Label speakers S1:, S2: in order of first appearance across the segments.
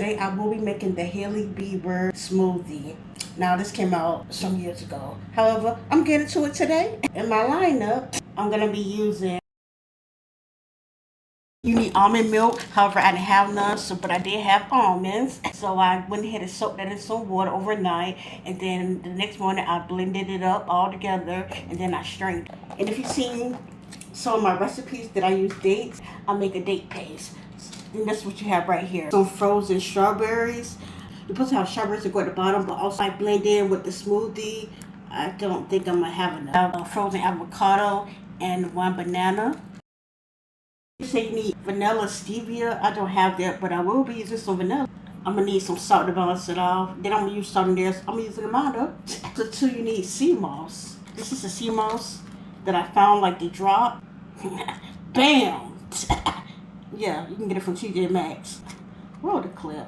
S1: today I will be making the Hailey Bieber smoothie. Now this came out some years ago. However, I'm getting to it today. In my lineup, I'm gonna be using, you need almond milk. However, I didn't have none, but I did have almonds. So I went ahead and soaked that in some water overnight. And then the next morning I blended it up all together and then I strained it. And if you've seen some of my recipes that I use dates, I make a date paste. And that's what you have right here. Some frozen strawberries. You're supposed to have strawberries to go at the bottom, but also I blend in with the smoothie. I don't think I'm gonna have enough. Frozen avocado and 1 banana. You say you need vanilla stevia. I don't have that, but I will be using some vanilla. I'm gonna need some salt to balance it off. Then I'm gonna use something this. I'm using a mondo. So two, you need sea moss. This is a sea moss that I found like the drop. Bam! Yeah, you can get it from TJ Maxx. Roll the clip.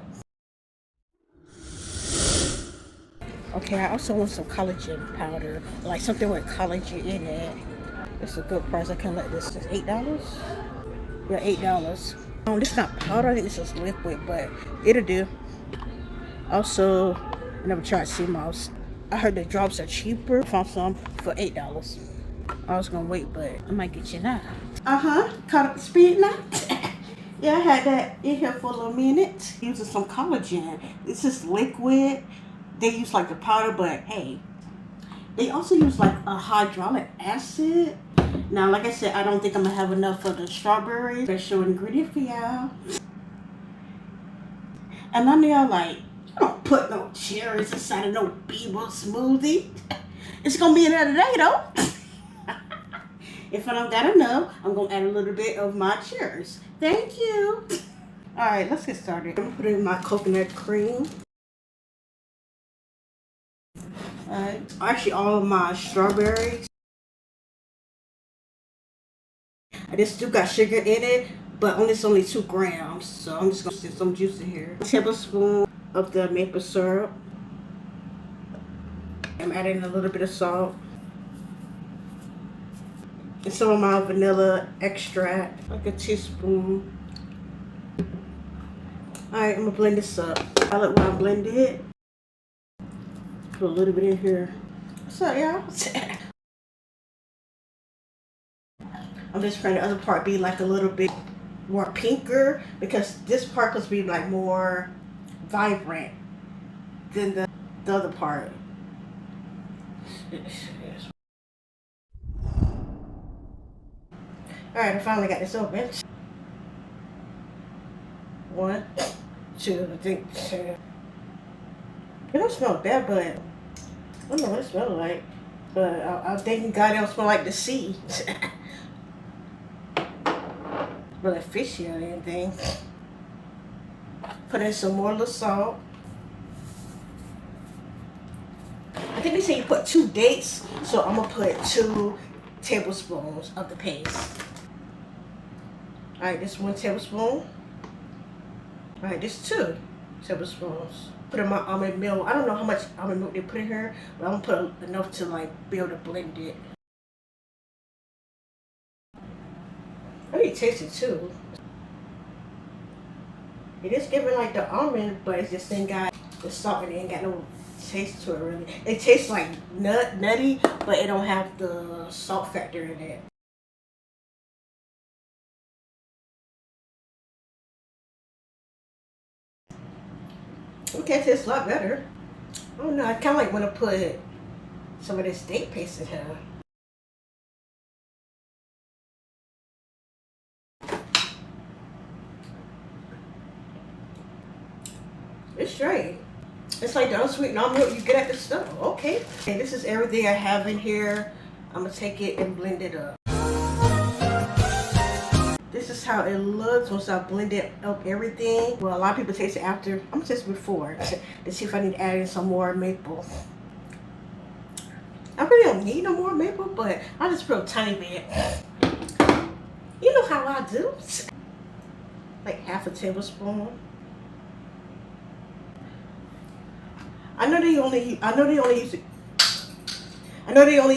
S1: Okay, I also want some collagen powder, like something with collagen in it. It's a good price. I can let this. It's $8. Yeah, $8. This is not powder. I think this is liquid, but it'll do. Also, I never tried sea moss. I heard the drops are cheaper. Found some for $8. I was gonna wait, but I might get you now. Caught up to speed now. Yeah, I had that in here for a little minute. Using some collagen. This is liquid. They use like the powder, but hey, they also use like a hydraulic acid. Now, like I said, I don't think I'm gonna have enough of the strawberry. Special ingredient for y'all. And I know like, I don't put no cherries inside of no Bieber smoothie. It's gonna be in there today though. If I don't got enough, I'm gonna add a little bit of my cherries. Thank you. All right, let's get started. I'm gonna put in my coconut cream. Actually, all of my strawberries. I just still got sugar in it, but it's only 2 grams. So I'm just gonna stick some juice in here. A tablespoon of the maple syrup. I'm adding a little bit of salt. And some of my vanilla extract, like a teaspoon. Alright, I'm gonna blend this up. I like when I blend it. Put a little bit in here. What's up, y'all? I'm just trying the other part be like a little bit more pinker because this part must be like more vibrant than the other part. Alright, I finally got this open. 1, 2, I think 2. It don't smell bad, but I don't know what it smells like. But I think God, it don't smell like the sea. Really fishy or anything. Put in some more little salt. I think they say you put 2 dates, so I'm gonna put 2 tablespoons of the paste. Alright, this 1 tablespoon. Alright, this 2 tablespoons. Put in my almond milk. I don't know how much almond milk they put in here, but I'm gonna put enough to like be able to blend it. I need to taste it too. It is giving like the almond, but it just ain't got the salt and it ain't got no taste to it really. It tastes like nutty, but it don't have the salt factor in it. Okay, it tastes a lot better. I don't know, I kinda like wanna put some of this steak paste in here. It's straight. It's like the unsweetened almond milk you get at the store. Okay. Okay, this is everything I have in here. I'm gonna take it and blend it up. This is how it looks once I blend it up everything. Well, a lot of people taste it after. I'm gonna taste it before to see if I need to add in some more maple. I really don't need no more maple, but I'll just put a tiny bit. You know how I do. Like half a tablespoon. I know they only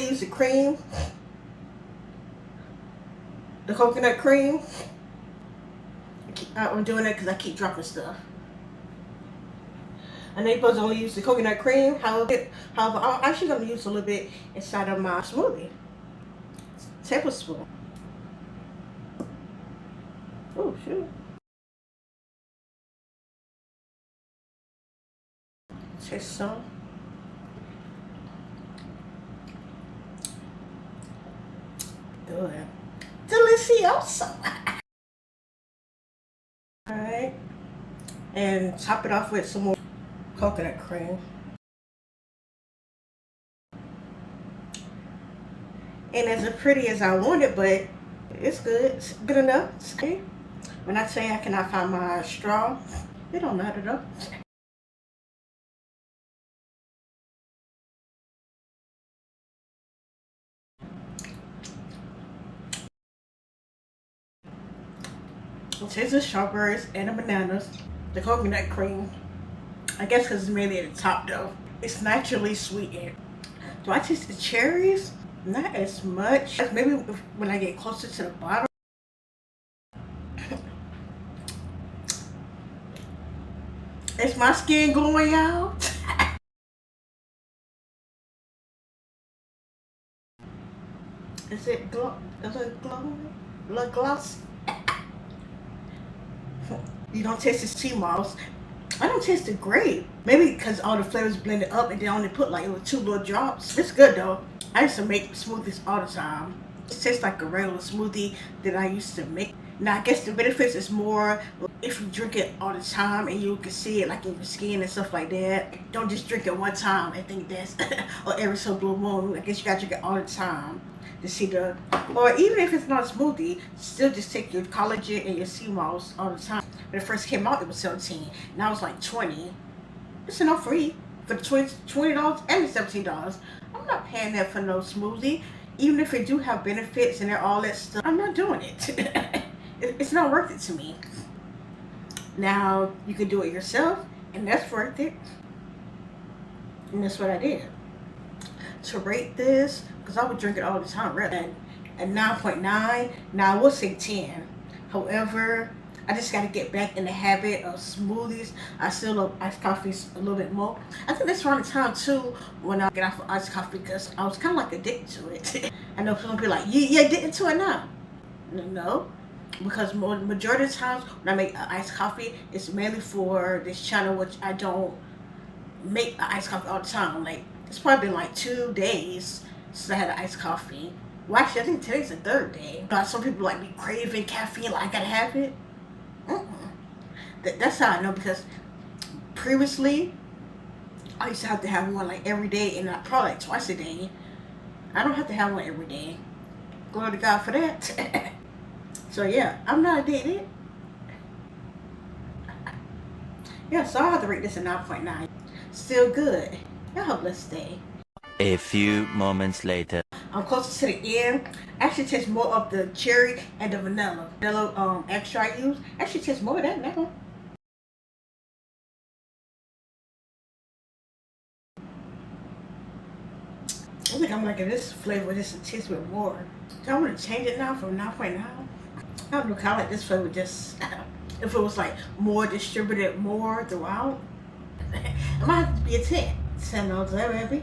S1: use the cream, the coconut cream. I'm doing that because I keep dropping stuff. I know you're supposed to only use the coconut cream. However, I'm actually going to use a little bit inside of my smoothie. Tablespoon. Oh, shoot. Taste some. Good. Delicioso. Alright. And top it off with some more coconut cream. And as pretty as I want it, but it's good. It's good enough. Okay. When I say I cannot find my straw, it don't matter though. It tastes the strawberries and the bananas, the coconut cream. I guess because it's mainly at the top though. It's naturally sweetened. Do I taste the cherries? Not as much. Maybe when I get closer to the bottom. Is my skin going out? Is it glow? Is it glowing? Look gloss? You don't taste the sea moss. I don't taste the grape. Maybe because all the flavors blended up and they only put like 2 little drops. It's good though. I used to make smoothies all the time. It tastes like a regular smoothie that I used to make. Now I guess the benefits is more if you drink it all the time and you can see it like in your skin and stuff like that. Don't just drink it one time and think that's or every so blue moon. I guess you gotta drink it all the time to see the, or even if it's not a smoothie, still just take your collagen and your sea moss all the time. When it first came out, it was 17. Now it's like 20. It's enough free for the $20 and the $17. I'm not paying that for no smoothie. Even if it do have benefits and all that stuff, I'm not doing it. It's not worth it to me. Now, you can do it yourself, and that's worth it. And that's what I did. To rate this, because I would drink it all the time, rather than a 9.9. Now, I would say 10. However, I just got to get back in the habit of smoothies. I still love iced coffees a little bit more. I think that's around the time too when I get off of iced coffee because I was kind of like addicted to it. I know some people are like, you're addicted to it now. No, because majority of the times when I make iced coffee, it's mainly for this channel, which I don't make iced coffee all the time. Like, it's probably been like 2 days since I had an iced coffee. Well, actually, I think today's the 3rd day. But some people like be craving caffeine, like I gotta have it. That's how I know, because previously I used to have to have one like every day, and probably like twice a day. I don't have to have one every day. Glory to God for that. So yeah, I'm not addicted. Yeah, so I have to rate this a 9.9. Still good. Y'all have a blessed day.
S2: A few moments later.
S1: I'm closer to the end. Actually tastes more of the cherry and the vanilla. Vanilla extra I use. Actually tastes more of that now. I think I'm liking this flavor just a taste bit more. So I'm gonna change it now from 9.9. I don't know, kind of like this flavor just, if it was like more distributed more throughout. It might have to be a 10. 10 knows that, baby.